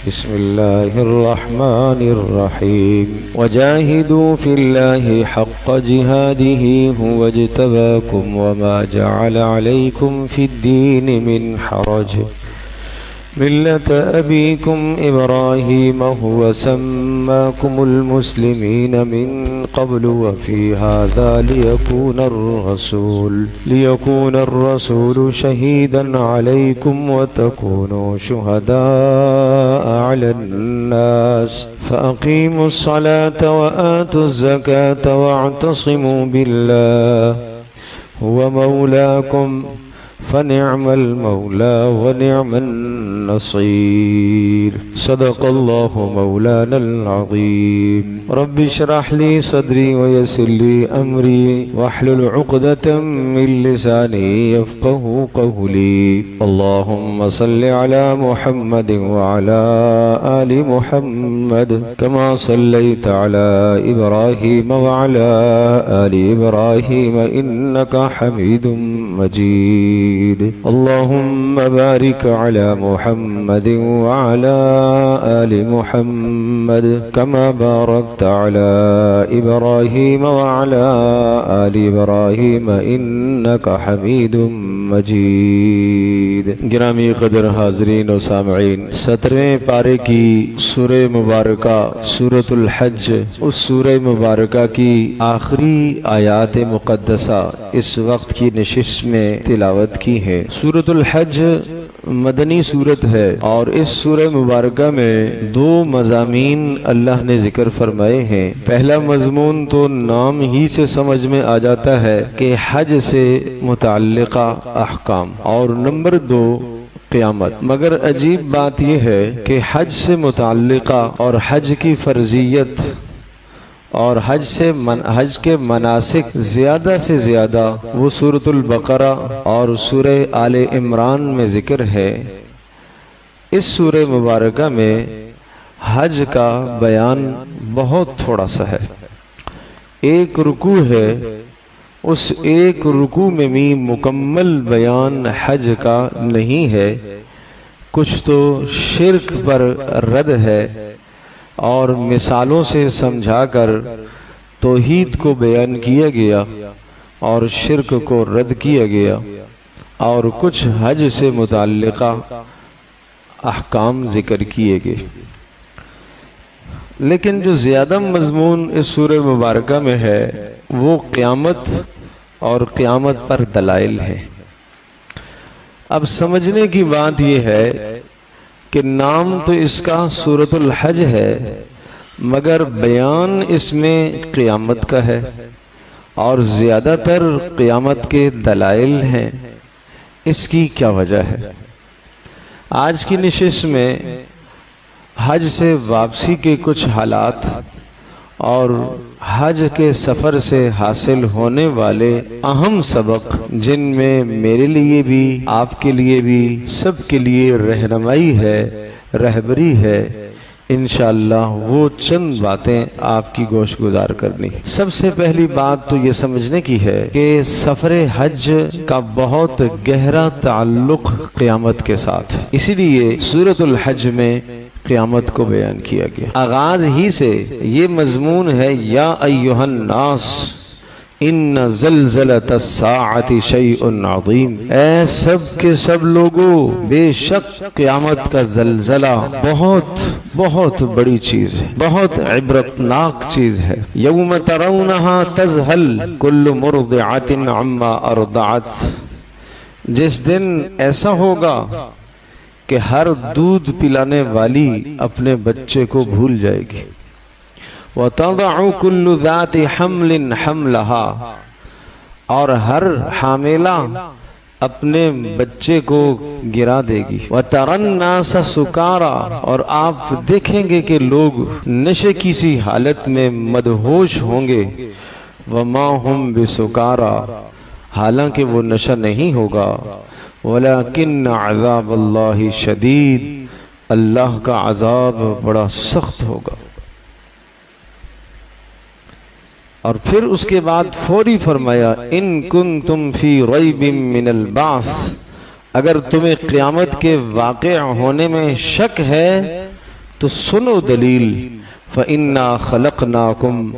بسم الله الرحمن الرحيم وجاهدوا في الله حق جهاده هو اجتباكم وما جعل عليكم في الدين من حرج ملة أبيكم إبراهيم هو سماكم المسلمين من قبل وفي هذا ليكون الرسول شهيدا عليكم وتكونوا شهداء على الناس فأقيموا الصلاة وآتوا الزكاة واعتصموا بالله هو مولاكم فنعم المولى ونعم النصير صدق الله مولانا العظيم رب اشرح لي صدري ويسر لي أمري واحلل عقدة من لساني يفقه قولي اللهم صل على محمد وعلى آل محمد كما صليت على إبراهيم وعلى آل إبراهيم إنك حميد مجيد اللهم بارك على محمد وعلى آل محمد كما باركت على إبراهيم وعلى آل إبراهيم إنك حميد مجید. گرامی قدر حاضرین و سامعین، 17ویں پارے کی سورہ مبارکہ سورۃ الحج، اس سورہ مبارکہ کی آخری آیات مقدسہ اس وقت کی نشست میں تلاوت کی ہے. سورۃ الحج مدنی سورت ہے اور اس سورہ مبارکہ میں 2 مضامین اللہ نے ذکر فرمائے ہیں. پہلا مضمون تو نام ہی سے سمجھ میں آ جاتا ہے کہ حج سے متعلقہ احکام، اور نمبر 2 قیامت. مگر عجیب بات یہ ہے کہ حج سے متعلقہ اور حج کی فرضیت اور حج کے مناسک زیادہ سے زیادہ وہ سورۃ البقرہ اور سورہ آل عمران میں ذکر ہے. اس سورہ مبارکہ میں حج کا بیان بہت تھوڑا سا ہے. ایک رکوع ہے، اس ایک رکوع میں بھی مکمل بیان حج کا نہیں ہے. کچھ تو شرک پر رد ہے اور مثالوں سے سمجھا کر توحید کو بیان کیا گیا اور شرک کو رد کیا گیا، اور کچھ حج سے متعلقہ احکام ذکر کیے گئے. لیکن جو زیادہ مضمون اس سورہ مبارکہ میں ہے وہ قیامت اور قیامت پر دلائل ہے. اب سمجھنے کی بات یہ ہے کہ نام تو اس کا سورۃ الحج ہے، مگر بیان اس میں قیامت کا ہے اور زیادہ تر قیامت کے دلائل ہیں. اس کی کیا وجہ ہے؟ آج کی نشست میں حج سے واپسی کے کچھ حالات اور حج کے سفر سے حاصل ہونے والے اہم سبق، جن میں میرے لیے بھی آپ کے لیے بھی سب کے لیے رہنمائی ہے، رہبری ہے، انشاءاللہ وہ چند باتیں آپ کی گوش گزار کرنی. سب سے پہلی بات تو یہ سمجھنے کی ہے کہ سفر حج کا بہت گہرا تعلق قیامت کے ساتھ ہے. اسی لیے سورۃ الحج میں قیامت کو بیان کیا گیا. آغاز ہی سے یہ مضمون ہے، یا ایھا الناس ان زلزلۃ الساعۃ شیء عظیم. اے سب کے سب لوگوں، بے شک قیامت کا زلزلہ بہت بڑی چیز ہے، بہت عبرتناک چیز ہے. یوم ترونھا تذہل کل مرضعۃ عما ارضعت. جس دن ایسا ہوگا کہ ہر دودھ پلانے والی اپنے بچے کو بھول جائے گی. وَتَضَعُ كُلُّ ذَاتِ حَمْلٍ حَمْلَهَا. اور ہر حاملہ اپنے بچے کو گرا دے گی. وَتَرَى النَّاسَ سُكَارَى. اور آپ دیکھیں گے کہ لوگ نشے کی سی حالت میں مدہوش ہوں گے. وَمَا هُمْ بِسُكَارَى. حالانکہ وہ نشہ نہیں ہوگا. وَلَكِنَّ عَذَابَ اللَّهِ شَدِيد. اللہ کا عذاب بڑا سخت ہوگا. اور پھر اس کے بعد فوری فرمایا، ان کنتم فی ریب من البعث. اگر تمہیں قیامت کے واقع ہونے میں شک ہے تو سنو دلیل، فَإِنَّا خَلَقْنَاكُمْ،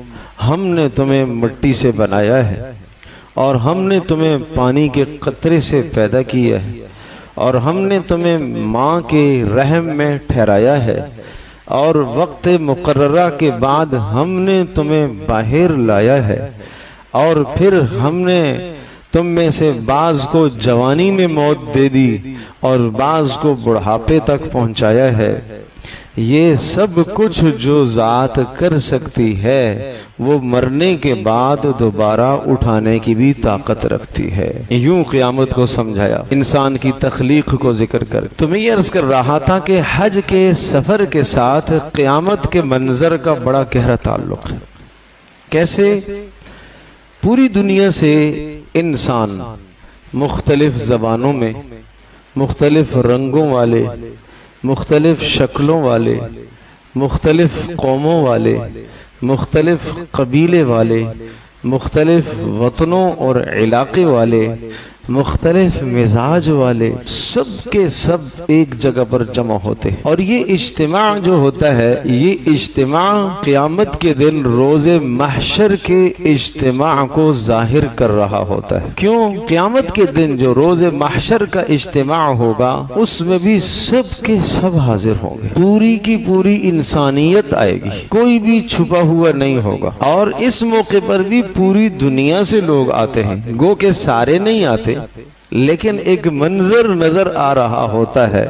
ہم نے تمہیں مٹی سے بنایا ہے اور ہم نے تمہیں پانی کے قطرے سے پیدا کیا ہے اور ہم نے تمہیں ماں کے رحم میں ٹھہرایا ہے اور وقت مقررہ کے بعد ہم نے تمہیں باہر لایا ہے اور پھر ہم نے تم میں سے بعض کو جوانی میں موت دے دی اور بعض کو بڑھاپے تک پہنچایا ہے۔ یہ سب کچھ جو ذات کر سکتی ہے وہ مرنے کے بعد دوبارہ اٹھانے کی بھی طاقت رکھتی ہے۔ یوں قیامت کو سمجھایا، انسان کی تخلیق کو ذکر کر۔ تو میں یہ عرض کر رہا تھا کہ حج کے سفر کے ساتھ قیامت کے منظر کا بڑا گہرا تعلق ہے۔ کیسے؟ پوری دنیا سے انسان مختلف زبانوں میں، مختلف رنگوں والے، مختلف شکلوں والے، مختلف قوموں والے، مختلف قبیلے والے، مختلف وطنوں اور علاقے والے، مختلف مزاج والے، سب کے سب ایک جگہ پر جمع ہوتے ہیں، اور یہ اجتماع جو ہوتا ہے، یہ اجتماع قیامت کے دن روز محشر کے اجتماع کو ظاہر کر رہا ہوتا ہے۔ کیوں؟ قیامت کے دن جو روز محشر کا اجتماع ہوگا اس میں بھی سب کے سب حاضر ہوں گے، پوری کی پوری انسانیت آئے گی، کوئی بھی چھپا ہوا نہیں ہوگا، اور اس موقع پر بھی پوری دنیا سے لوگ آتے ہیں، گو کہ سارے نہیں آتے لیکن ایک منظر نظر آ رہا ہوتا ہے۔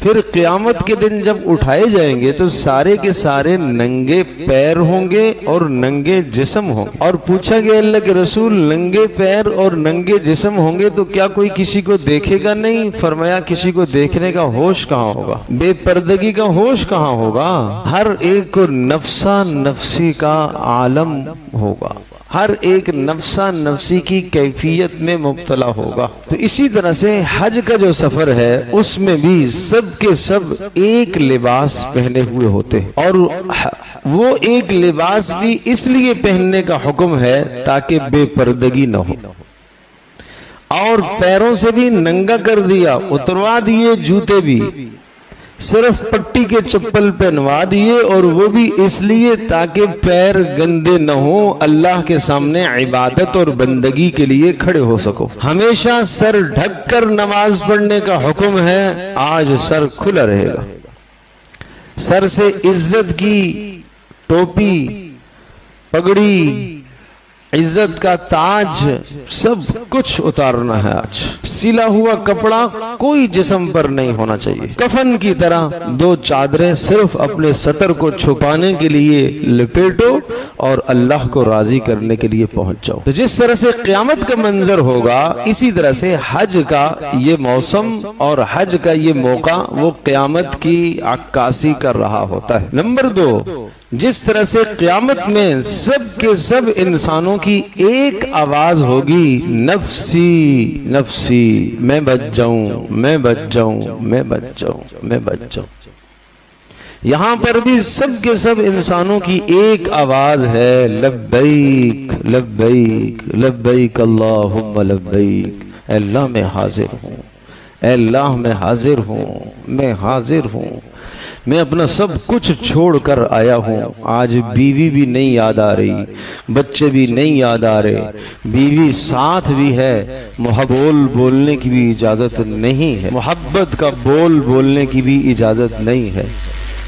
پھر قیامت کے دن جب اٹھائے جائیں گے تو سارے کے سارے ننگے پیر ہوں گے اور ننگے جسم ہوں گے، اور پوچھا گیا اللہ کے رسول ننگے پیر اور ننگے جسم ہوں گے تو کیا کوئی کسی کو دیکھے گا؟ نہیں۔ فرمایا کسی کو دیکھنے کا ہوش کہاں ہوگا، بے پردگی کا ہوش کہاں ہوگا، ہر ایک کو نفسا نفسی کا عالم ہوگا، ہر ایک نفسا نفسی کی کیفیت میں مبتلا ہوگا۔ تو اسی طرح سے حج کا جو سفر ہے اس میں بھی سب کے سب ایک لباس پہنے ہوئے ہوتے ہیں، اور وہ ایک لباس بھی اس لیے پہننے کا حکم ہے تاکہ بے پردگی نہ ہو، اور پیروں سے بھی ننگا کر دیا، اتروا دیے جوتے بھی، صرف پٹی کے چپل پہنوا دیے، اور وہ بھی اس لیے تاکہ پیر گندے نہ ہوں، اللہ کے سامنے عبادت اور بندگی کے لیے کھڑے ہو سکو۔ ہمیشہ سر ڈھک کر نماز پڑھنے کا حکم ہے، آج سر کھلا رہے گا، سر سے عزت کی ٹوپی، پگڑی، عزت کا تاج، سب کچھ اتارنا ہے۔ آج سلا ہوا کپڑا کوئی جسم پر نہیں ہونا چاہیے، کفن کی طرح دو چادریں صرف اپنے سطر کو چھپانے کے لیے لپیٹو اور اللہ کو راضی کرنے کے لیے پہنچ جاؤ۔ تو جس طرح سے قیامت کا منظر ہوگا اسی طرح سے حج کا یہ موسم اور حج کا یہ موقع وہ قیامت کی عکاسی کر رہا ہوتا ہے۔ نمبر 2، جس طرح سے قیامت میں سب کے سب انسانوں کی ایک آواز ہوگی، نفسی نفسی، میں بچ جاؤں، میں بچ جاؤں، میں بچ جاؤں، میں بچ جاؤں۔ یہاں پر بھی سب کے سب انسانوں کی ایک آواز ہے، لبیک لبیک لبیک اللہم لبیک، اے اللہ میں حاضر ہوں، اے اللہ میں حاضر ہوں، میں حاضر ہوں، میں اپنا سب کچھ چھوڑ کر آیا ہوں۔ آج بیوی بھی نہیں یاد آ رہی، بچے بھی نہیں یاد آ رہے، بیوی ساتھ بھی ہے، بول بولنے کی بھی اجازت نہیں ہے، محبت کا بول بولنے کی بھی اجازت نہیں ہے،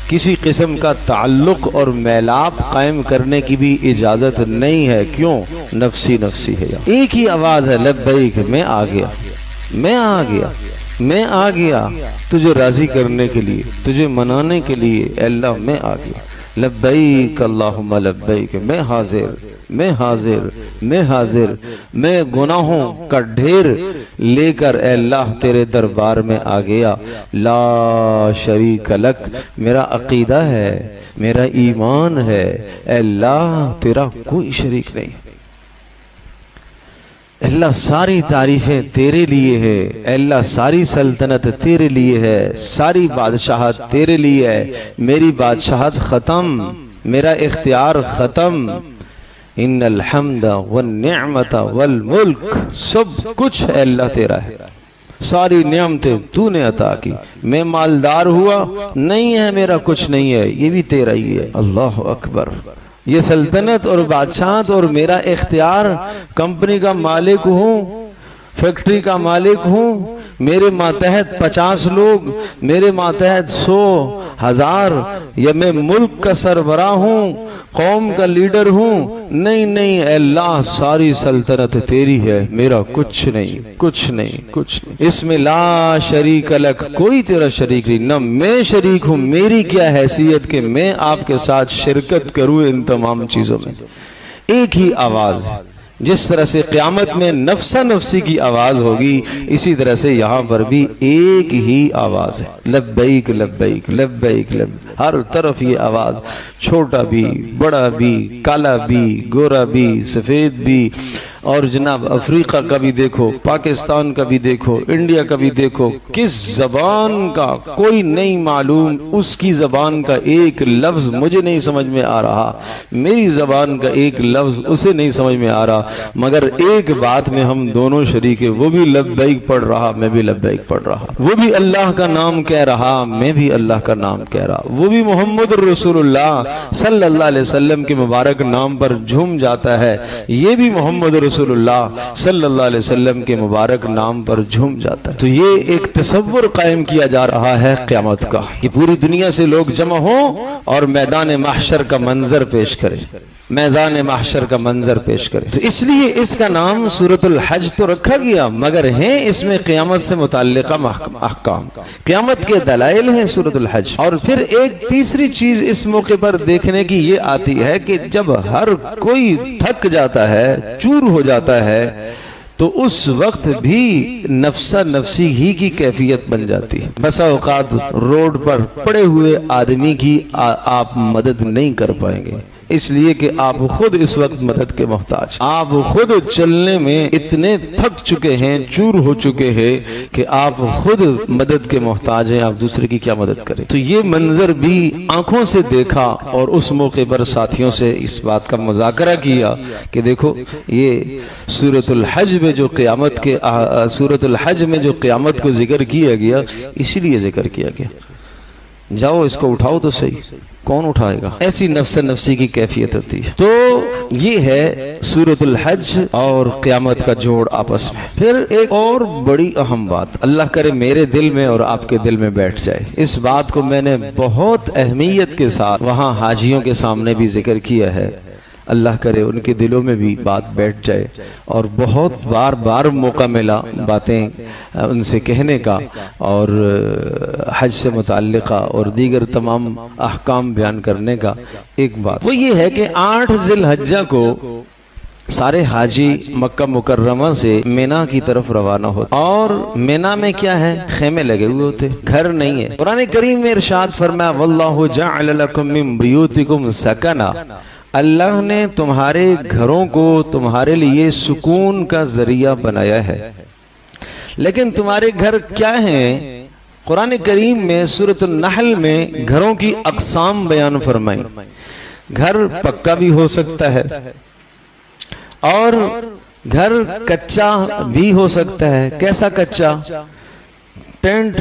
کسی قسم کا تعلق اور میلاپ قائم کرنے کی بھی اجازت نہیں ہے۔ کیوں؟ نفسی نفسی ہے۔ ایک ہی آواز ہے، لبیک، میں آ گیا، میں آ گیا، میں آ گیا تجھے راضی کرنے کے لیے، تجھے منانے کے لیے، اے اللہ میں آ گیا، لبیک اللہم لبیک، میں حاضر، میں حاضر، میں حاضر، میں گناہوں کا ڈھیر لے کر اے اللہ تیرے دربار میں آ گیا، لا شریک لک، میرا عقیدہ ہے، میرا ایمان ہے، اے اللہ تیرا کوئی شریک نہیں، اللہ ساری تعریفیں تیرے لیے ہے، اے اللہ ساری سلطنت تیرے لیے ہے، ساری بادشاہت تیرے لیے ہے، میری بادشاہت ختم، میرا اختیار ختم، ان الحمد والنعمت والملک، سب کچھ اے اللہ تیرا ہے، ساری نعمتیں تو نے عطا کی، میں مالدار ہوا نہیں ہے، میرا کچھ نہیں ہے، یہ بھی تیرا ہی ہے۔ اللہ اکبر۔ یہ سلطنت اور بادشاہت اور میرا اختیار، کمپنی کا مالک ہوں، فیکٹری کا مالک ہوں، میرے ماتحت 50 لوگ، میرے ماتحت 100 1000، یا میں ملک کا سربراہ ہوں، قوم کا لیڈر ہوں، نہیں نہیں اے اللہ، ساری سلطنت تیری ہے، میرا کچھ نہیں، کچھ نہیں، کچھ نہیں۔ اس میں لا شریک لک، کوئی تیرا شریک نہیں، نہ میں شریک ہوں، میری کیا حیثیت کہ میں آپ کے ساتھ شرکت کروں ان تمام چیزوں میں۔ ایک ہی آواز ہے، جس طرح سے قیامت میں نفسا نفسی کی آواز ہوگی، اسی طرح سے یہاں پر بھی ایک ہی آواز ہے، لبیک لبیک لبیک لبیک۔ ہر طرف یہ آواز، چھوٹا بھی، بڑا بھی، کالا بھی، گورا بھی، سفید بھی، اور جناب افریقہ کا بھی دیکھو، پاکستان کا بھی دیکھو، انڈیا کا بھی دیکھو، کس زبان کا کوئی نہیں معلوم، اس کی زبان کا ایک لفظ مجھے نہیں سمجھ میں آ رہا، میری زبان کا ایک لفظ اسے نہیں سمجھ میں آ رہا، مگر ایک بات میں ہم دونوں شریک ہیں، وہ بھی لبیک پڑھ رہا، میں بھی لبیک پڑھ رہا، وہ بھی اللہ کا نام کہہ رہا، میں بھی اللہ کا نام کہہ رہا، وہ بھی محمد رسول اللہ صلی اللہ علیہ وسلم کے مبارک نام پر جھوم جاتا ہے، یہ بھی محمد رسول اللہ صلی اللہ علیہ وسلم کے مبارک نام پر جھوم جاتا ہے۔ تو یہ ایک تصور قائم کیا جا رہا ہے قیامت کا، کہ پوری دنیا سے لوگ جمع ہوں اور میدان محشر کا منظر پیش کریں، میدان محشر کا منظر پیش کریں۔ تو اس لیے اس کا نام سورۃ الحج تو رکھا گیا، مگر ہیں اس میں قیامت سے متعلقہ احکام، قیامت کے دلائل ہیں سورۃ الحج۔ اور پھر ایک تیسری چیز اس موقع پر دیکھنے کی یہ آتی ہے کہ جب ہر کوئی تھک جاتا ہے، چور ہو جاتا ہے، تو اس وقت بھی نفسا نفسی ہی کی کیفیت بن جاتی ہے۔ بسا اوقات روڈ پر پڑے ہوئے آدمی کی آپ مدد نہیں کر پائیں گے، اس لیے کہ آپ خود اس وقت مدد کے محتاج، آپ خود چلنے میں اتنے تھک چکے ہیں، چور ہو چکے ہیں کہ آپ خود مدد کے محتاج ہیں، آپ دوسرے کی کیا مدد کریں۔ تو یہ منظر بھی آنکھوں سے دیکھا، اور اس موقع پر ساتھیوں سے اس بات کا مذاکرہ کیا کہ دیکھو یہ سورۃ الحج میں جو قیامت کے سورۃ الحج میں جو قیامت کو ذکر کیا گیا، اسی لیے ذکر کیا گیا، جاؤ اس کو اٹھاؤ تو صحیح، کون اٹھائے گا؟ ایسی نفس نفسی کی کیفیت ہوتی ہے۔ تو یہ ہے سورۃ الحج اور قیامت کا جوڑ آپس میں۔ پھر ایک اور بڑی اہم بات، اللہ کرے میرے دل میں اور آپ کے دل میں بیٹھ جائے، اس بات کو میں نے بہت اہمیت کے ساتھ وہاں حاجیوں کے سامنے بھی ذکر کیا ہے، اللہ کرے ان کے دلوں میں بھی بات بیٹھ جائے، اور بہت بار بار موقع ملا باتیں ان سے کہنے کا، اور حج سے متعلقہ اور دیگر تمام احکام بیان کرنے کا۔ ایک بات وہ یہ ہے کہ 8 ذی الحجہ کو سارے حاجی مکہ مکرمہ سے مینا کی طرف روانہ ہوتے، اور مینا میں کیا ہے؟ خیمے لگے ہوئے ہوتے، گھر نہیں ہے۔ قرآن کریم میں ارشاد فرمایا وَاللَّهُ جَعَلَ لَكُم مِّن بُيُوتِكُمْ سَكَنًا، اللہ نے تمہارے گھروں کو تمہارے لیے سکون کا ذریعہ بنایا ہے۔ لیکن تمہارے گھر کیا ہیں؟ قرآن کریم میں سورۃ النحل میں گھروں کی اقسام بیان فرمائی۔ گھر پکا بھی ہو سکتا ہے، اور گھر کچا بھی ہو سکتا ہے۔ کیسا کچا؟ ٹینٹ،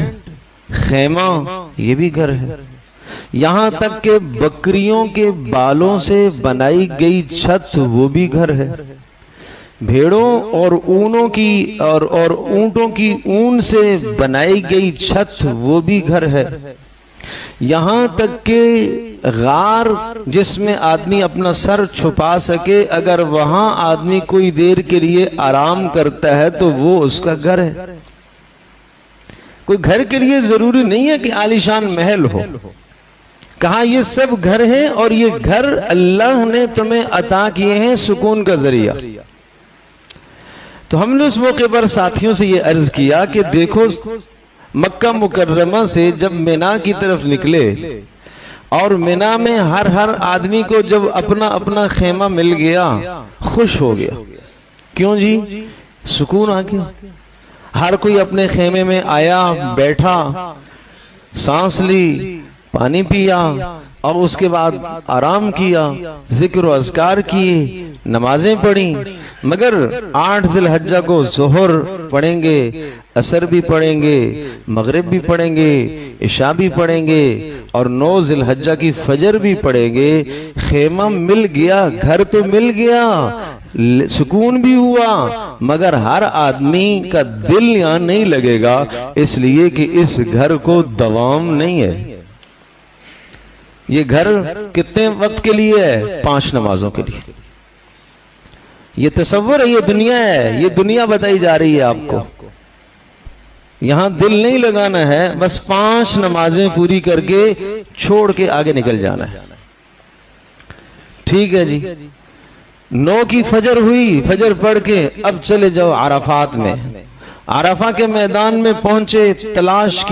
خیمہ، یہ بھی گھر ہے۔ یہاں تک کہ بکریوں کے بالوں سے بنائی گئی چھت، وہ بھی گھر ہے۔ بھیڑوں اور اونوں کی اور اونٹوں کی اون سے بنائی گئی چھت، وہ بھی گھر ہے۔ یہاں تک کہ غار جس میں آدمی اپنا سر چھپا سکے، اگر وہاں آدمی کوئی دیر کے لیے آرام کرتا ہے تو وہ اس کا گھر ہے۔ کوئی گھر کے لیے ضروری نہیں ہے کہ عالیشان محل ہو، کہا یہ سب گھر ہیں، اور یہ گھر اللہ نے تمہیں عطا کیے ہیں سکون کا ذریعہ۔ تو ہم نے اس موقع پر ساتھیوں سے یہ عرض کیا کہ دیکھو مکہ مکرمہ سے جب مینا کی طرف نکلے، اور مینا میں ہر آدمی کو جب اپنا اپنا خیمہ مل گیا، خوش ہو گیا۔ کیوں جی؟ سکون آ گیا، ہر کوئی اپنے خیمے میں آیا، بیٹھا، سانس لی، پانی پیا، اور اس کے بعد آرام کیا، ذکر و اذکار کیے، نمازیں پڑھیں، مگر 8 ذی الحجہ کو ظہر پڑھیں گے، عصر بھی پڑھیں گے، مغرب بھی پڑھیں گے، عشاء بھی پڑھیں گے، اور 9 ذی الحجہ کی فجر بھی پڑھیں گے۔ خیمہ مل گیا، گھر تو مل گیا، سکون بھی ہوا، مگر ہر آدمی کا دل یہاں نہیں لگے گا، اس لیے کہ اس گھر کو دوام نہیں ہے۔ یہ گھر کتنے وقت کے لیے ہے؟ 5 نمازوں کے لیے۔ یہ تصور ہے، یہ دنیا ہے، یہ دنیا بتائی جا رہی ہے آپ کو۔ یہاں دل نہیں لگانا ہے، بس 5 نمازیں پوری کر کے چھوڑ کے آگے نکل جانا ہے۔ ٹھیک ہے جی، 9 کی فجر ہوئی، فجر پڑھ کے اب چلے جاؤ عرفات میں۔ عرفہ کے میدان میں پہنچے، تلاش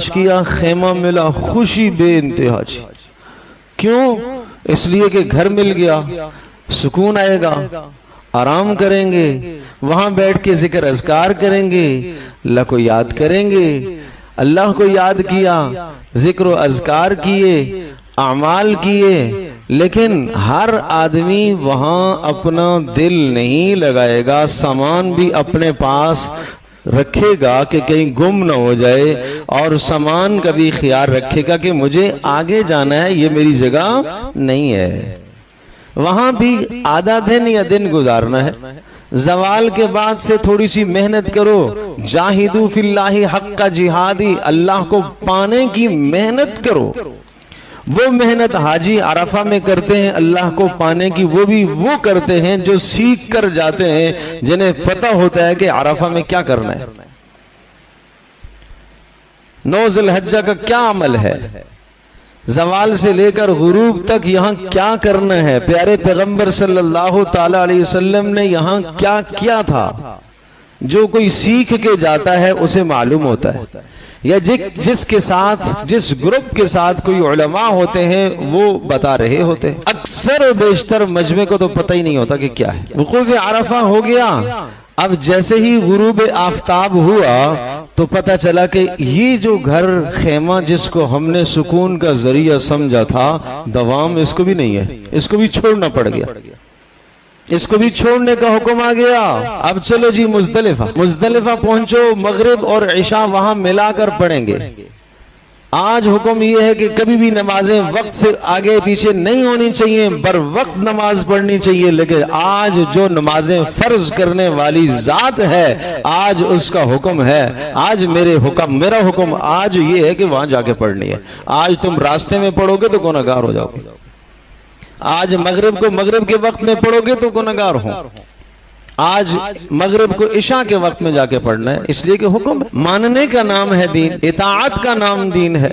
کیا، خیمہ ملا، خوشی بے انتہا جی۔ کیوں؟ اس لیے کہ گھر مل گیا، سکون آئے گا، آرام کریں گے، وہاں بیٹھ کے ذکر اذکار کریں گے، اللہ کو یاد کریں گے۔ اللہ کو یاد کیا، ذکر و اذکار کیے، اعمال کیے، لیکن ہر آدمی وہاں اپنا دل نہیں لگائے گا، سامان بھی اپنے پاس رکھے گا کہ کہیں گم نہ ہو جائے، اور سامان کا بھی خیال رکھے گا کہ مجھے آگے جانا ہے، یہ میری جگہ نہیں ہے۔ وہاں بھی آدھا دن یا دن گزارنا ہے۔ زوال کے بعد سے تھوڑی سی محنت کرو، جاہدوا فی اللہ حق جہادی، اللہ کو پانے کی محنت کرو۔ وہ محنت حاجی عرفہ میں کرتے ہیں اللہ کو پانے کی، وہ بھی وہ کرتے ہیں جو سیکھ کر جاتے ہیں، جنہیں پتہ ہوتا ہے کہ عرفہ میں کیا کرنا ہے، 9 ذی الحجہ کا کیا عمل ہے، زوال سے لے کر غروب تک یہاں کیا کرنا ہے، پیارے پیغمبر صلی اللہ تعالی علیہ وسلم نے یہاں کیا کیا تھا۔ جو کوئی سیکھ کے جاتا ہے اسے معلوم ہوتا ہے، یا جس کے ساتھ، جس گروپ کے ساتھ کوئی علماء ہوتے ہیں وہ بتا رہے ہوتے ہیں۔ اکثر و بیشتر مجمع کو تو پتہ ہی نہیں ہوتا کہ کیا ہے۔ وقوف عرفہ ہو گیا، اب جیسے ہی غروب آفتاب ہوا تو پتہ چلا کہ یہ جو گھر خیمہ جس کو ہم نے سکون کا ذریعہ سمجھا تھا، دوام اس کو بھی نہیں ہے، اس کو بھی چھوڑنا پڑ گیا، اس کو بھی چھوڑنے کا حکم آ گیا۔ اب چلو جی مزدلفہ پہنچو، مغرب اور عشاء وہاں ملا کر پڑھیں گے۔ آج حکم یہ ہے کہ کبھی بھی نمازیں وقت سے آگے پیچھے نہیں ہونی چاہیے، بر وقت نماز پڑھنی چاہیے، لیکن آج جو نمازیں فرض کرنے والی ذات ہے، آج اس کا حکم ہے، آج میرا حکم آج یہ ہے کہ وہاں جا کے پڑھنی ہے۔ آج تم راستے میں پڑھو گے تو گنہگار ہو جاؤ گے، آج مغرب کو مغرب کے وقت میں پڑھو گے تو گنہگار ہو، آج مغرب کو عشاء کے وقت میں جا کے پڑھنا ہے، اس لیے کہ حکم ہے۔ ماننے کا نام ہے دین، اطاعت کا نام دین ہے،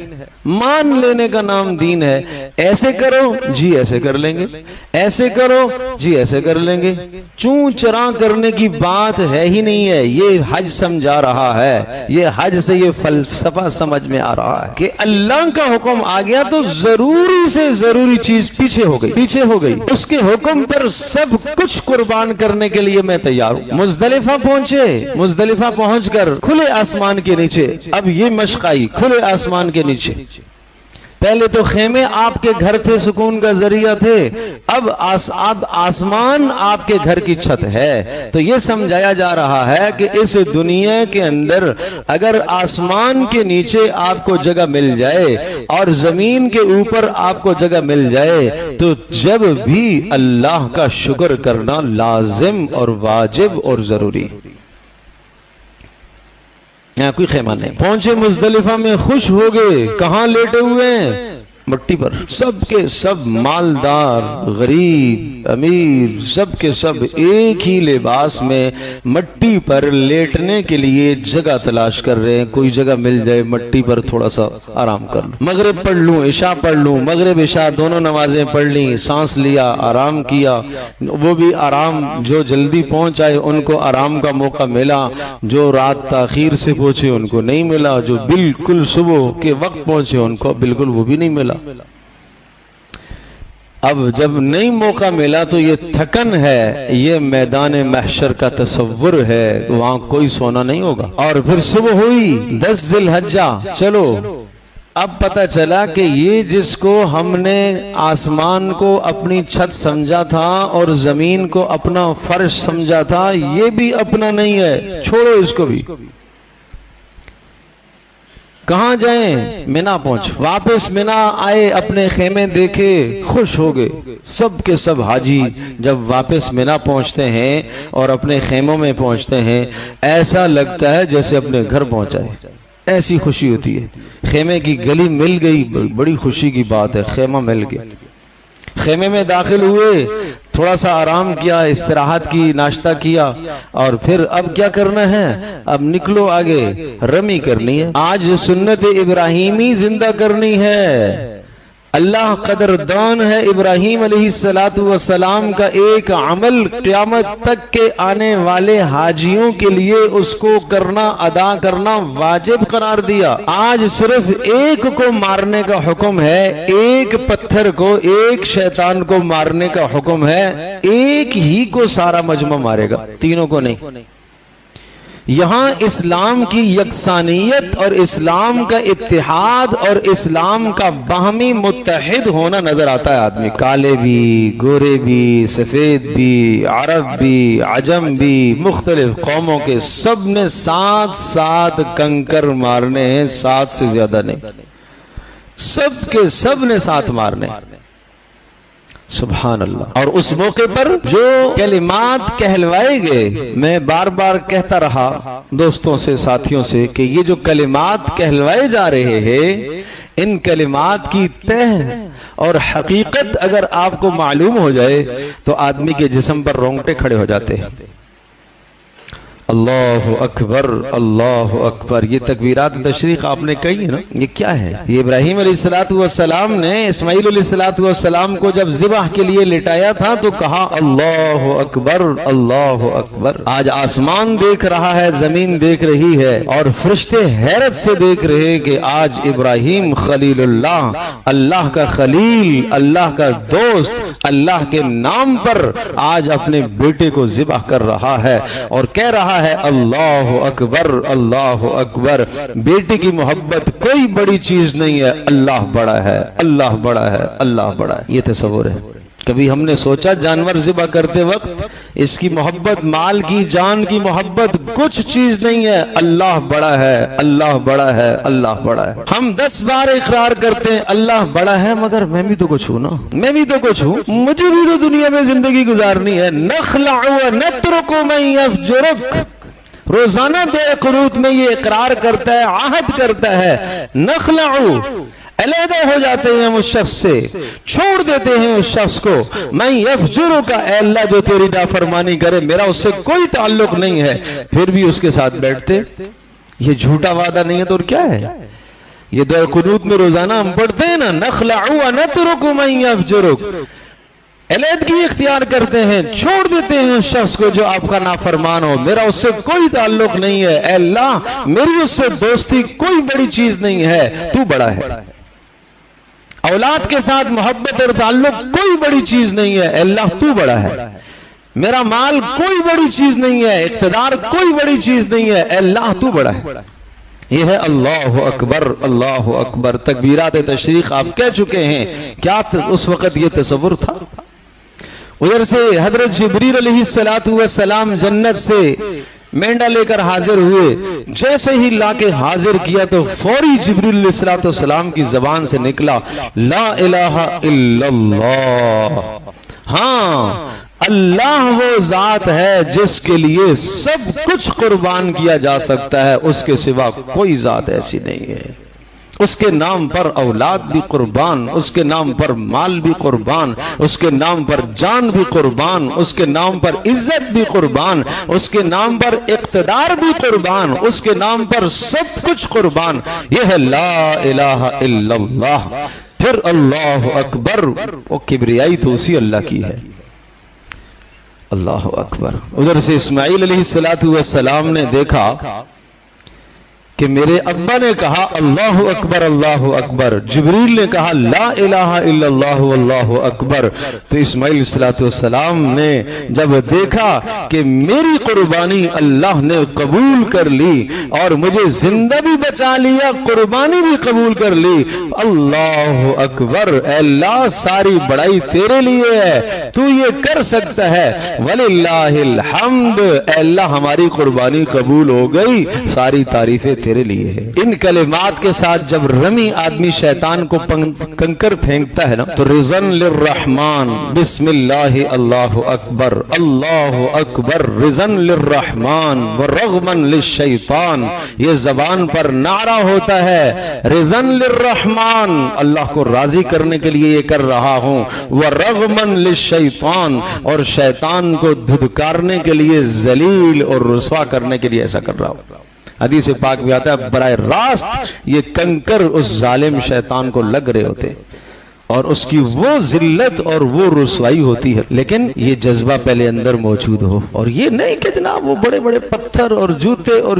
مان لینے کا نام دین ہے۔ ایسے کرو جی ایسے کر لیں گے، ایسے کرو جی ایسے کر لیں گے، چون چراں کرنے کی بات ہے ہی نہیں ہے۔ یہ حج سمجھا رہا ہے، یہ حج سے یہ فلسفہ سمجھ میں آ رہا ہے کہ اللہ کا حکم آ گیا تو ضروری سے ضروری چیز پیچھے ہو گئی، اس کے حکم پر سب کچھ قربان کرنے کے لیے میں تیار ہوں۔ مزدلفہ پہنچے، مزدلفہ پہنچ کر کھلے آسمان کے نیچے، اب یہ مشق آئی، کھلے آسمان کے نیچے۔ پہلے تو خیمے آپ کے گھر تھے، سکون کا ذریعہ تھے، اب آسمان آپ کے گھر کی چھت ہے۔ تو یہ سمجھایا جا رہا ہے کہ اس دنیا کے اندر اگر آسمان کے نیچے آپ کو جگہ مل جائے اور زمین کے اوپر آپ کو جگہ مل جائے تو جب بھی اللہ کا شکر کرنا لازم اور واجب اور ضروری۔ یہاں کوئی خیمہ نہیں۔ پہنچے مزدلفہ میں، خوش ہو گئے، کہاں لیٹے ہوئے ہیں؟ مٹی پر۔ سب کے سب مالدار، غریب، امیر، سب کے سب ایک ہی لباس میں مٹی پر لیٹنے کے لیے جگہ تلاش کر رہے ہیں، کوئی جگہ مل جائے مٹی پر تھوڑا سا آرام کر لوں، مغرب پڑھ لوں، عشاء پڑھ لوں، مغرب عشاء دونوں نمازیں پڑھ لیں، سانس لیا، آرام کیا۔ وہ بھی آرام، جو جلدی پہنچ آئے ان کو آرام کا موقع ملا، جو رات تاخیر سے پہنچے ان کو نہیں ملا، جو بالکل صبح کے وقت پہنچے ان کو بالکل وہ بھی نہیں ملا۔ اب جب نہیں موقع ملا تو یہ تھکن ہے، یہ میدان محشر کا تصور ہے، وہاں کوئی سونا نہیں ہوگا۔ اور پھر صبح ہوئی 10 ذی الحجہ، چلو اب پتہ چلا کہ یہ جس کو ہم نے آسمان کو اپنی چھت سمجھا تھا اور زمین کو اپنا فرش سمجھا تھا، یہ بھی اپنا نہیں ہے، چھوڑو اس کو بھی۔ کہاں جائیں؟ مینا پہنچ، واپس مینا آئے، اپنے خیمے دیکھے، خوش ہو گئے۔ سب کے سب حاجی جب واپس مینا پہنچتے ہیں اور اپنے خیموں میں پہنچتے ہیں، ایسا لگتا ہے جیسے اپنے گھر پہنچائے، ایسی خوشی ہوتی ہے۔ خیمے کی گلی مل گئی، بڑی خوشی کی بات ہے، خیمہ مل گیا۔ خیمے میں داخل ہوئے، تھوڑا سا آرام کیا، استراحت کی، ناشتہ کیا، اور پھر اب کیا کرنا ہے؟ اب نکلو آگے، رمی کرنی ہے۔ آج سنت ابراہیمی زندہ کرنی ہے۔ اللہ قدردان ہے ابراہیم علیہ السلام کا ایک عمل قیامت تک کے آنے والے حاجیوں کے لیے اس کو کرنا، ادا کرنا واجب قرار دیا۔ آج صرف ایک کو مارنے کا حکم ہے، ایک پتھر کو، ایک شیطان کو مارنے کا حکم ہے، ایک ہی کو سارا مجمع مارے گا، تینوں کو نہیں۔ یہاں اسلام کی یکسانیت اور اسلام کا اتحاد اور اسلام کا باہمی متحد ہونا نظر آتا ہے آدمی۔ کالے بھی، گورے بھی، سفید بھی، عرب بھی، عجم بھی، مختلف قوموں کے سب نے ساتھ کنکر مارنے ہیں، 7 سے زیادہ نہیں، سب کے سب نے ساتھ مارنے۔ سبحان اللہ۔ اور اس موقع پر جو کلمات کہلوائے گئے، میں بار بار کہتا رہا دوستوں سے، ساتھیوں سے، کہ یہ جو کلمات کہلوائے جا رہے ہیں، ان کلمات کی تہ اور حقیقت اگر آپ کو معلوم ہو جائے تو آدمی کے جسم پر رونگٹے کھڑے ہو جاتے ہیں۔ اللہ اکبر، اللہ اکبر۔ یہ تکبیرات تشریق آپ نے کہی ہے نا، یہ کیا ہے؟ یہ ابراہیم علیہ السلام نے اسماعیل علیہ السلام کو جب ذبح کے لیے لٹایا تھا تو کہا اللہ اکبر، اللہ اکبر۔ آج آسمان دیکھ رہا ہے، زمین دیکھ رہی ہے، اور فرشتے حیرت سے دیکھ رہے ہیں کہ آج ابراہیم خلیل اللہ، اللہ کا خلیل، اللہ کا دوست، اللہ کے نام پر آج اپنے بیٹے کو ذبح کر رہا ہے اور کہہ رہا ہے اللہ اکبر، اللہ اکبر۔ بیٹی کی محبت کوئی بڑی چیز نہیں ہے، اللہ بڑا ہے، اللہ بڑا ہے، اللہ بڑا ہے۔ یہ تصور ہے۔ کبھی ہم نے سوچا جانور ذبح کرتے وقت اس کی محبت، مال کی، جان کی محبت کچھ چیز نہیں ہے، اللہ بڑا ہے، اللہ بڑا ہے، اللہ بڑا ہے۔ ہم 10 بار اقرار کرتے ہیں اللہ بڑا ہے، مگر میں بھی تو کچھ ہوں نا، میں بھی تو کچھ ہوں، مجھے بھی تو دنیا میں زندگی گزارنی ہے۔ نخلع ونترک من یفجرک، روزانہ دعائے قنوت میں یہ اقرار کرتا ہے، عہد کرتا ہے، نخلع، علیحدہ ہو جاتے ہیں اس شخص سے، چھوڑ دیتے ہیں اس شخص کو، میں یفجرو کا، اے اللہ جو تیری نافرمانی کرے میرا اس سے کوئی تعلق نہیں ہے، پھر بھی اس کے ساتھ بیٹھتے۔ یہ جھوٹا وعدہ نہیں ہے تو اور کیا ہے؟ یہ دعائے قنوت میں روزانہ ہم پڑھتے ہیں نا، نخلع ونترک من یفجرک، علیحدگی اختیار کرتے ہیں، چھوڑ دیتے ہیں اس شخص کو جو آپ کا نافرمان ہو، میرا اس سے کوئی تعلق نہیں ہے، اے اللہ میری اس سے دوستی کوئی بڑی چیز نہیں ہے، تو بڑا ہے۔ اولاد کے ساتھ محبت اور تعلق کوئی بڑی چیز نہیں ہے، اے اللہ تو بڑا ہے۔ میرا مال کوئی بڑی چیز نہیں ہے، اقتدار کوئی بڑی چیز نہیں ہے، اے اللہ تو بڑا ہے۔ یہ ہے اللہ اکبر، اللہ اکبر۔ تکبیرات تشریق آپ کہہ چکے ہیں، کیا اس وقت یہ تصور تھا؟ ادھر سے حضرت جبریل علیہ السلام جنت سے مینڈا لے کر حاضر ہوئے، جیسے ہی لا کے حاضر کیا تو فوری جبریل علیہ السلام کی زبان سے نکلا لا الہ الا اللہ۔ ہاں، اللہ وہ ذات ہے جس کے لیے سب کچھ قربان کیا جا سکتا ہے، اس کے سوا کوئی ذات ایسی نہیں ہے۔ اس کے نام پر اولاد بھی قربان، اس کے نام پر مال بھی قربان، اس کے نام پر جان بھی قربان، اس کے نام پر عزت بھی قربان، اس کے نام پر اقتدار بھی قربان، اس کے نام پر سب کچھ قربان۔ یہ ہے لا الہ الا اللہ۔ پھر اللہ اکبر، وہ کبریائی تو اسی اللہ کی ہے۔ اللہ اکبر۔ ادھر سے اسماعیل علیہ السلام نے دیکھا کہ میرے ابا نے کہا اللہ اکبر اللہ اکبر، جبریل نے کہا لا الہ الا اللہ واللہ اکبر، تو اسماعیل علیہ السلام نے جب دیکھا کہ میری قربانی اللہ نے قبول کر لی اور مجھے زندہ بھی بچا لیا، قربانی بھی قبول کر لی، اللہ اکبر، اے اللہ ساری بڑائی تیرے لیے ہے، تو یہ کر سکتا ہے، وللہ الحمد، اے اللہ ہماری قربانی قبول ہو گئی، ساری تعریفیں تیرے لیے ہے۔ ان کلمات کے ساتھ جب رمی آدمی شیطان کو کنکر پھینکتا ہے نا تو رضن للرحمن، بسم اللہ اللہ اکبر، اللہ اکبر، رضن للرحمن ورغمن للشیطان، یہ زبان پر نعرہ ہوتا ہے، رضن للرحمن، اللہ کو راضی کرنے کے لیے یہ کر رہا ہوں، ورغمن للشیطان، اور شیطان کو دھدکارنے کے لیے، ذلیل اور رسوا کرنے کے لیے ایسا کر رہا ہوں۔ حدیث پاک بھی آتا ہے براہ راست یہ کنکر اس ظالم شیطان کو لگ رہے ہوتے اور اس کی وہ ذلت اور وہ رسوائی ہوتی ہے، لیکن یہ جذبہ پہلے اندر موجود ہو، اور یہ نہیں کہ جناب وہ بڑے بڑے پتھر اور جوتے اور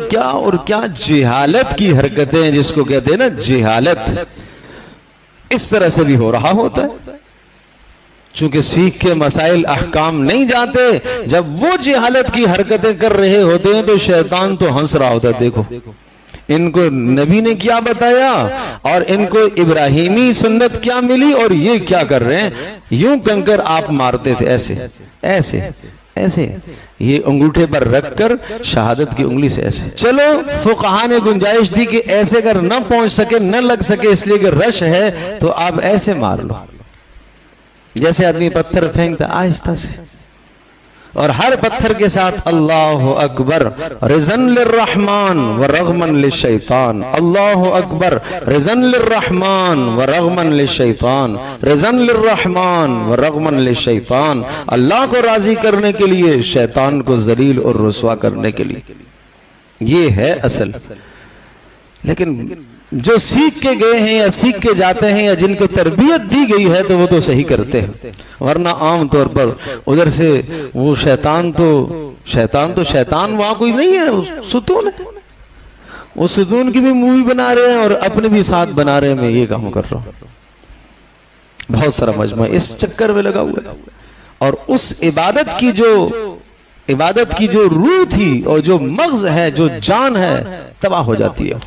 کیا جہالت کی حرکتیں جس کو کہتے ہیں نا جہالت، اس طرح سے بھی ہو رہا ہوتا ہے۔ چونکہ سیکھ کے مسائل احکام نہیں جاتے، جب وہ جہالت کی حرکتیں کر رہے ہوتے ہیں تو شیطان تو ہنس رہا ہوتا ہے، دیکھو ان کو نبی نے کیا بتایا اور ان کو ابراہیمی سنت کیا ملی اور یہ کیا کر رہے ہیں، یوں کنکر آپ مارتے تھے ایسے ایسے ایسے، یہ انگوٹھے پر رکھ کر شہادت کی انگلی سے ایسے۔ چلو فقہاء نے گنجائش دی کہ ایسے اگر نہ پہنچ سکے نہ لگ سکے اس لیے کہ رش ہے تو آپ ایسے مار لو، جیسے آدمی پتھر پھینکتا آہستہ سے، اور ہر پتھر کے ساتھ اللہ اکبر، رضن للرحمن ورغمن للشیطان، اللہ اکبر، رضن للرحمن ورغمن للشیطان، رضن للرحمن ورغمن للشیطان، اللہ کو راضی کرنے کے لیے، شیطان کو ذلیل اور رسوا کرنے کے لیے، یہ ہے اصل۔ لیکن جو سیکھ کے گئے ہیں یا سیکھ کے جاتے ہیں یا جن کو تربیت دی گئی ہے تو وہ تو صحیح کرتے ہیں، ورنہ عام طور پر ادھر سے وہ شیطان وہاں کوئی نہیں ہے، ستون ہے، وہ ستون کی بھی مووی بنا رہے ہیں اور اپنے بھی ساتھ بنا رہے ہیں، میں یہ کام کر رہا ہوں، بہت سارا مجمع اس چکر میں لگا ہوا ہے، اور اس عبادت کی جو روح تھی اور جو مغز ہے جو جان ہے تباہ ہو جاتی ہے۔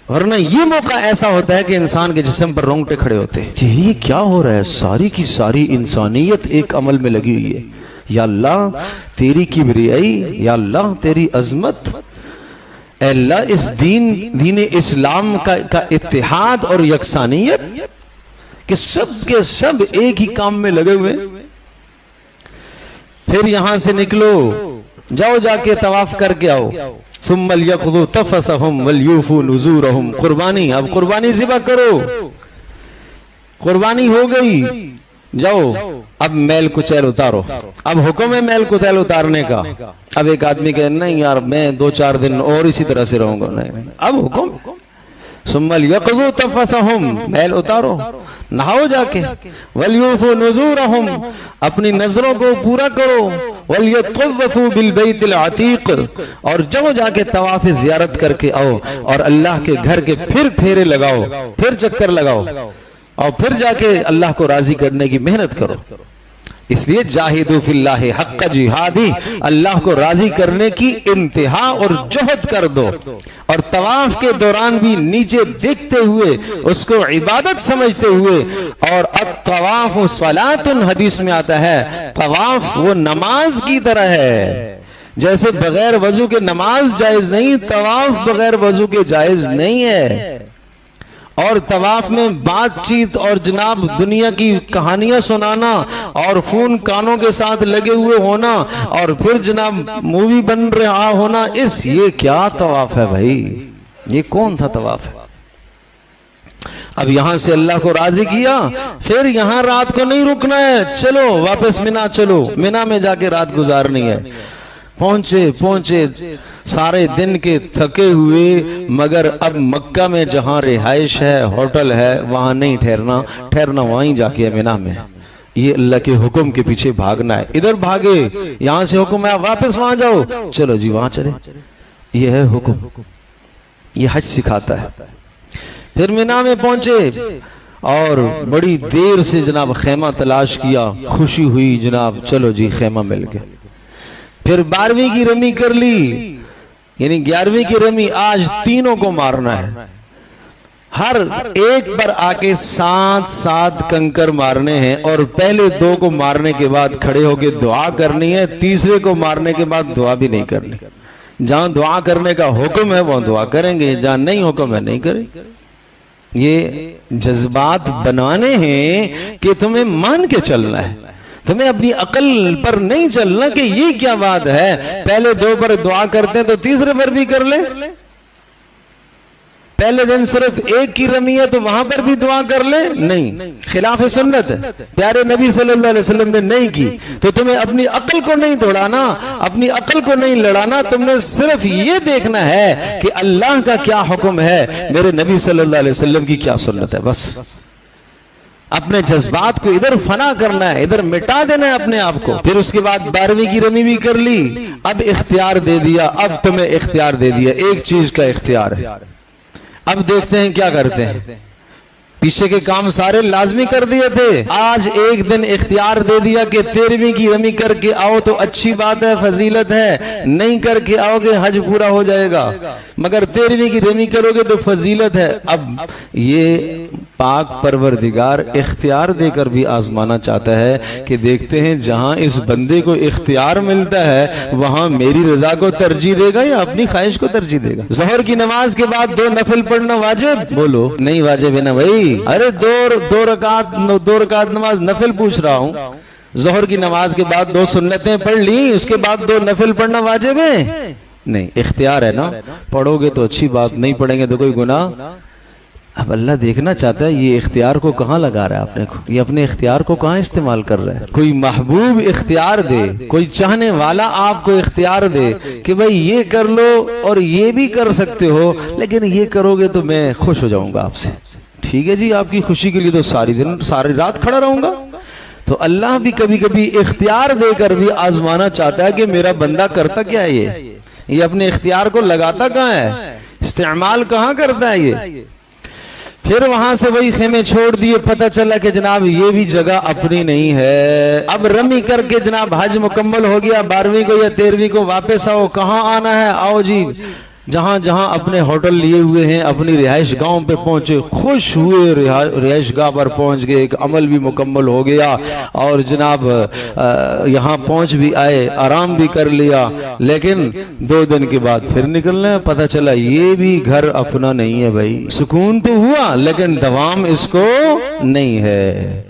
ورنہ یہ موقع ایسا ہوتا ہے کہ انسان کے جسم پر رونگٹے کھڑے ہوتے ہیں، یہ کیا ہو رہا ہے، ساری کی ساری انسانیت ایک عمل میں لگی ہوئی ہے، یا اللہ تیری کبریائی، یا اللہ تیری عظمت، اے اللہ اس دین اسلام کا اتحاد اور یکسانیت کہ سب کے سب ایک ہی کام میں لگے ہوئے۔ پھر یہاں سے نکلو، جاؤ جا کے طواف کر کے آؤ، ثم لیقضوا تفثهم ولیوفوا نذورهم، قربانی، اب قربانی ذبح کرو، قربانی ہو گئی، جاؤ اب میل کچیل اتارو، اب حکم ہے میل کچیل اتارنے کا۔ اب ایک آدمی کہے نہیں یار میں 2-4 دن اور اسی طرح سے رہوں گا، نہیں، اب حکم ثم لیقضوا تفثهم، میل اتارو، نہاؤ جا کے، ولیوفوا نذورهم، اپنی نظروں کو پورا کرو، وَلْيَطَّوَّفُوا بِالْبَيْتِ الْعَتِيقِ، اور جاؤ جا کے طواف زیارت کر کے آؤ، اور اللہ کے گھر کے پھر پھیرے لگاؤ، پھر چکر لگاؤ، اور پھر جا کے اللہ کو راضی کرنے کی محنت کرو۔ اس لیے جاہدوا فی اللہ حق جہادی، اللہ کو راضی کرنے کی انتہا اور جہد کر دو، اور طواف کے دوران بھی نیچے دیکھتے ہوئے اس کو عبادت سمجھتے ہوئے، اور الطواف صلاۃ، حدیث میں آتا ہے طواف وہ نماز کی طرح ہے، جیسے بغیر وضو کے نماز جائز نہیں، طواف بغیر وضو کے جائز نہیں ہے۔ اور طواف میں بات چیت اور جناب دنیا کی کہانیاں سنانا اور فون کانوں کے ساتھ لگے ہوئے ہونا اور پھر جناب مووی بن رہا ہونا، یہ کیا طواف ہے بھائی، یہ کون سا طواف ہے؟ اب یہاں سے اللہ کو راضی کیا، پھر یہاں رات کو نہیں رکنا ہے، چلو واپس مینا، چلو مینا میں جا کے رات گزارنی ہے۔ پہنچے سارے دن کے تھکے ہوئے، مگر اب مکہ میں جہاں رہائش ہے، ہوٹل ہے، وہاں نہیں ٹھہرنا وہیں جا کے مینا میں، یہ اللہ کے حکم کے پیچھے بھاگنا ہے۔ ادھر بھاگے، یہاں سے حکم ہے واپس وہاں جاؤ، چلو جی وہاں چلے، یہ ہے حکم، یہ حج سکھاتا ہے۔ پھر مینا میں پہنچے اور بڑی دیر سے جناب خیمہ تلاش کیا، خوشی ہوئی جناب چلو جی خیمہ مل گیا۔ پھر 12ویں کی رمی کر لی، یعنی 11ویں کی رمی آج تینوں کو مارنا ہے، ہر ایک پر آ کے 7 کنکر مارنے ہیں، اور پہلے 2 کو مارنے کے بعد کھڑے ہو کے دعا کرنی ہے، تیسرے کو مارنے کے بعد دعا بھی نہیں کرنی۔ جہاں دعا کرنے کا حکم ہے وہ دعا کریں گے، جہاں نہیں حکم ہے نہیں کریں۔ یہ جذبات بنانے ہیں کہ تمہیں مان کے چلنا ہے، تمہیں اپنی عقل پر نہیں چلنا کہ یہ کیا بات ہے، پہلے 2 پر دعا کرتے ہیں تو تیسرے پر بھی کر لیں، پہلے دن صرف 1 کی رمی ہے تو وہاں پر بھی دعا کر لیں، نہیں، خلاف سنت ہے، پیارے نبی صلی اللہ علیہ وسلم نے نہیں کی۔ تو تمہیں اپنی عقل کو نہیں دوڑانا، اپنی عقل کو نہیں لڑانا، تم نے صرف یہ دیکھنا ہے کہ اللہ کا کیا حکم ہے، میرے نبی صلی اللہ علیہ وسلم کی کیا سنت ہے، بس اپنے جذبات کو ادھر فنا کرنا ہے، ادھر مٹا دینا ہے اپنے آپ کو۔ پھر اس کے بعد 12ویں کی رمی بھی کر لی، اب اختیار دے دیا، اب تمہیں اختیار دے دیا، ایک چیز کا اختیار ہے، اب دیکھتے ہیں کیا کرتے ہیں۔ پیچھے کے کام سارے لازمی کر دیے تھے، آج ایک دن اختیار دے دیا کہ 13ویں کی رمی کر کے آؤ تو اچھی بات ہے، فضیلت ہے، نہیں کر کے آؤ گے حج پورا ہو جائے گا، مگر 13ویں کی رمی کرو گے تو فضیلت ہے۔ اب یہ پاک پروردگار اختیار دے کر بھی آزمانا چاہتا ہے کہ دیکھتے ہیں جہاں اس بندے کو اختیار ملتا ہے وہاں میری رضا کو ترجیح دے گا یا اپنی خواہش کو ترجیح دے گا۔ ظہر کی نماز کے بعد 2 نفل پڑھنا واجب؟ بولو نہیں واجب ہے نا بھائی، ارے دو رکعت نماز نفل پوچھ رہا ہوں، ظہر کی نماز کے بعد 2 سنتیں پڑھ لی، اس کے بعد 2 نفل پڑھنا واجب ہے؟ نہیں، اختیار ہے نا، پڑھو گے تو اچھی بات، نہیں پڑھیں گے تو کوئی گناہ۔ اب اللہ دیکھنا چاہتا ہے یہ اختیار کو کہاں لگا رہا ہے اپنے کو، یہ اپنے اختیار کو کہاں استعمال کر رہا ہے۔ کوئی محبوب اختیار دے، کوئی چاہنے والا آپ کو اختیار دے کہ بھئی یہ کر لو اور یہ بھی کر سکتے ہو، لیکن یہ کرو گے تو میں خوش ہو جاؤں گا آپ سے، ٹھیک ہے جی، آپ کی خوشی کے لیے تو ساری رات کھڑا رہوں گا۔ تو اللہ بھی کبھی کبھی اختیار دے کر بھی آزمانا چاہتا ہے کہ میرا بندہ کرتا کیا ہے، یہ اپنے اختیار کو لگاتا کہاں ہے، استعمال کہاں کرتا ہے یہ۔ پھر وہاں سے وہی خیمے چھوڑ دیے، پتہ چلا کہ جناب یہ بھی جگہ اپنی نہیں ہے، اب رمی کر کے جناب حج مکمل ہو گیا، 12ویں کو یا 13ویں کو واپس آؤ، کہاں آنا ہے، آؤ جی جہاں جہاں اپنے ہوٹل لیے ہوئے ہیں اپنی رہائش گاہوں پہ پہنچے، خوش ہوئے، رہائش گاہ پر پہنچ گئے، ایک عمل بھی مکمل ہو گیا اور جناب یہاں پہنچ بھی آئے، آرام بھی کر لیا، لیکن 2 دن کے بعد پھر نکلنا ہے، پتہ چلا یہ بھی گھر اپنا نہیں ہے بھائی، سکون تو ہوا لیکن دوام اس کو نہیں ہے۔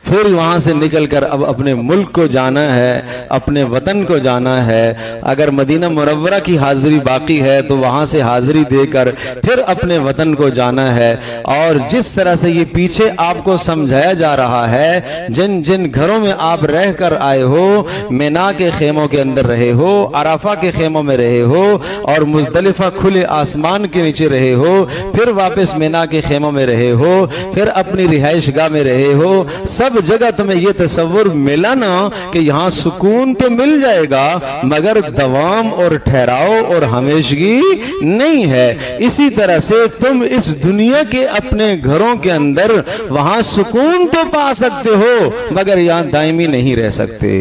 پھر وہاں سے نکل کر اب اپنے ملک کو جانا ہے، اپنے وطن کو جانا ہے، اگر مدینہ منورہ کی حاضری باقی ہے تو وہاں سے حاضری دے کر پھر اپنے وطن کو جانا ہے۔ اور جس طرح سے یہ پیچھے آپ کو سمجھایا جا رہا ہے، جن جن گھروں میں آپ رہ کر آئے ہو، مینا کے خیموں کے اندر رہے ہو، عرفہ کے خیموں میں رہے ہو، اور مزدلفہ کھلے آسمان کے نیچے رہے ہو، پھر واپس مینا کے خیموں میں رہے ہو، پھر اپنی رہائش گاہ میں رہے ہو، سب جگہ تمہیں یہ تصور ملا نا کہ یہاں سکون تو مل جائے گا مگر دوام اور ٹھہراؤ اور ہمیشگی نہیں ہے۔ اسی طرح سے تم اس دنیا کے اپنے گھروں کے اندر وہاں سکون تو پا سکتے ہو مگر یہاں دائمی نہیں رہ سکتے۔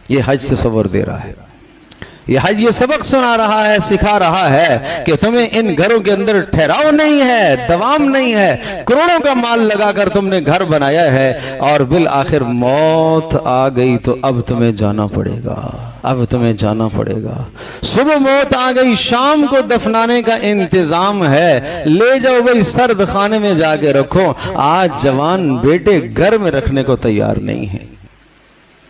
یہ حج تصور دے رہا ہے، یہ حج یہ سبق سنا رہا ہے، سکھا رہا ہے کہ تمہیں ان گھروں کے اندر ٹھہراؤ نہیں ہے، دوام نہیں ہے، کروڑوں کا مال لگا کر تم نے گھر بنایا ہے اور بالآخر موت آ گئی تو اب تمہیں جانا پڑے گا، اب تمہیں جانا پڑے گا۔ صبح موت آ گئی، شام کو دفنانے کا انتظام ہے، لے جاؤ بھائی سرد خانے میں جا کے رکھو۔ آج جوان بیٹے گھر میں رکھنے کو تیار نہیں ہے۔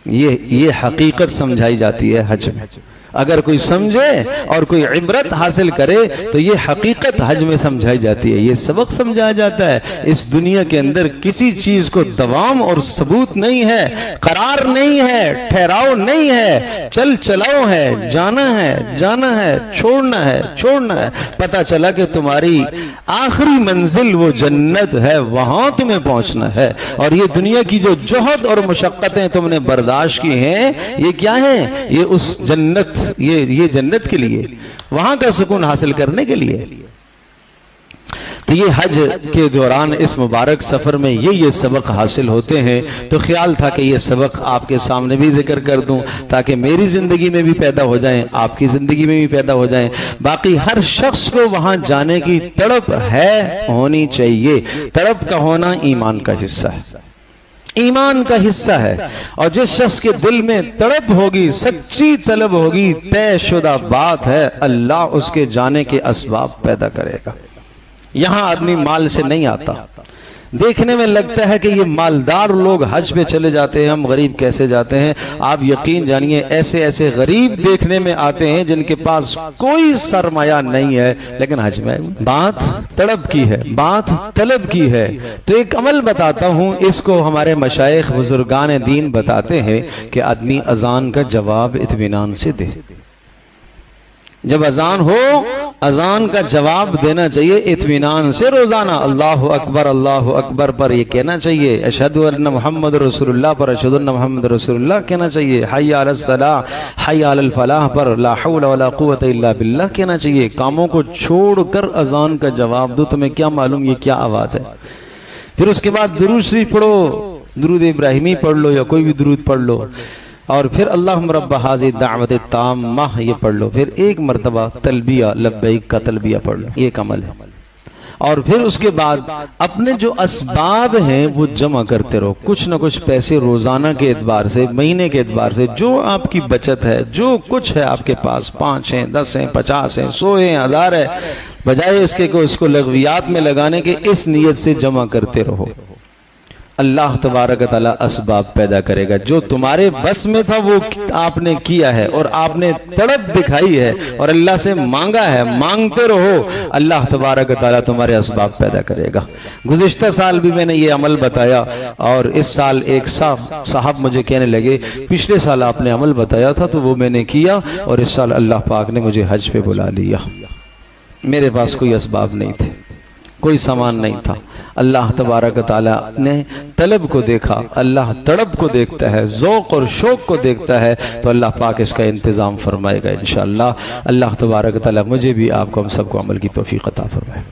یہ حقیقت سمجھائی جاتی ہے حج میں۔ اگر کوئی سمجھے اور کوئی عبرت حاصل کرے تو یہ حقیقت حج میں سمجھائی جاتی ہے، یہ سبق سمجھایا جاتا ہے۔ اس دنیا کے اندر کسی چیز کو دوام اور ثبوت نہیں ہے، قرار نہیں ہے، ٹھہراؤ نہیں ہے، چل چلاؤ ہے، جانا ہے جانا ہے، چھوڑنا ہے چھوڑنا ہے۔ پتہ چلا کہ تمہاری آخری منزل وہ جنت ہے، وہاں تمہیں پہنچنا ہے، اور یہ دنیا کی جو جہد اور مشقتیں تم نے برداشت کی ہیں یہ کیا ہیں؟ یہ اس جنت یہ جنت کے لیے، وہاں کا سکون حاصل کرنے کے لیے۔ تو یہ حج کے دوران اس مبارک سفر میں یہ سبق حاصل ہوتے ہیں، تو خیال تھا کہ یہ سبق آپ کے سامنے بھی ذکر کر دوں تاکہ میری زندگی میں بھی پیدا ہو جائیں، آپ کی زندگی میں بھی پیدا ہو جائیں۔ باقی ہر شخص کو وہاں جانے کی تڑپ ہے، ہونی چاہیے۔ تڑپ کا ہونا ایمان کا حصہ ہے، ایمان کا حصہ ہے، اور جس شخص کے دل میں تڑپ ہوگی، سچی طلب ہوگی، طے شدہ بات ہے اللہ اس کے جانے کے اسباب پیدا کرے گا۔ یہاں آدمی مال سے نہیں آتا۔ دیکھنے میں لگتا ہے کہ یہ مالدار لوگ حج پہ چلے جاتے ہیں، ہم غریب کیسے جاتے ہیں؟ آپ یقین جانیے ایسے ایسے غریب دیکھنے میں آتے ہیں جن کے پاس کوئی سرمایہ نہیں ہے لیکن حج میں۔ بات تڑپ کی ہے، بات طلب کی ہے۔ تو ایک عمل بتاتا ہوں، اس کو ہمارے مشائخ بزرگان دین بتاتے ہیں کہ آدمی اذان کا جواب اطمینان سے دے۔ جب اذان ہو، اذان کا جواب دینا چاہیے اطمینان سے۔ روزانہ اللہ اکبر پر یہ کہنا چاہیے، اشہد ان محمد رسول اللہ پر اشہد ان محمد رسول اللہ کہنا چاہیے، حی علی الصلاۃ حی علی الفلاح پر لا حول ولا قوت الا باللہ کہنا چاہیے۔ کاموں کو چھوڑ کر اذان کا جواب دو، تمہیں کیا معلوم یہ کیا آواز ہے۔ پھر اس کے بعد درود شریف پڑھو، درود ابراہیمی پڑھ لو یا کوئی بھی درود پڑھ لو، اور پھر اللہم رب ھذہ الدعوۃ التامہ یہ پڑھ لو، پھر ایک مرتبہ تلبیہ لبیک کا تلبیہ پڑھ لو، یہ ایک عمل ہے۔ اور پھر اس کے بعد اپنے جو اسباب ہیں وہ جمع کرتے رہو، کچھ نہ کچھ پیسے روزانہ کے اعتبار سے، مہینے کے اعتبار سے، جو آپ کی بچت ہے، جو کچھ ہے آپ کے پاس، 5 ہیں، 10 ہیں، 50 ہیں، 100 ہیں، 1000 ہے، بجائے اس کے کہ اس کو لغویات میں لگانے کے، اس نیت سے جمع کرتے رہو۔ اللہ تبارک تعالیٰ اسباب پیدا کرے گا۔ جو تمہارے بس میں تھا وہ آپ نے کیا ہے، اور آپ نے تڑپ دکھائی ہے اور اللہ سے مانگا ہے، مانگتے رہو، اللہ تبارک تعالیٰ تمہارے اسباب پیدا کرے گا۔ گزشتہ سال بھی میں نے یہ عمل بتایا، اور اس سال ایک صاحب مجھے کہنے لگے پچھلے سال آپ نے عمل بتایا تھا تو وہ میں نے کیا، اور اس سال اللہ پاک نے مجھے حج پہ بلا لیا۔ میرے پاس کوئی اسباب نہیں تھے، کوئی سامان نہیں تھا۔ اللہ تبارک تعالیٰ نے طلب کو دیکھا، اللہ تڑپ کو دیکھتا ہے، ذوق اور شوق کو دیکھتا ہے، تو اللہ پاک اس کا انتظام فرمائے گا انشاءاللہ۔ اللہ تبارک تعالیٰ مجھے بھی، آپ کو، ہم سب کو عمل کی توفیق عطا فرمائے۔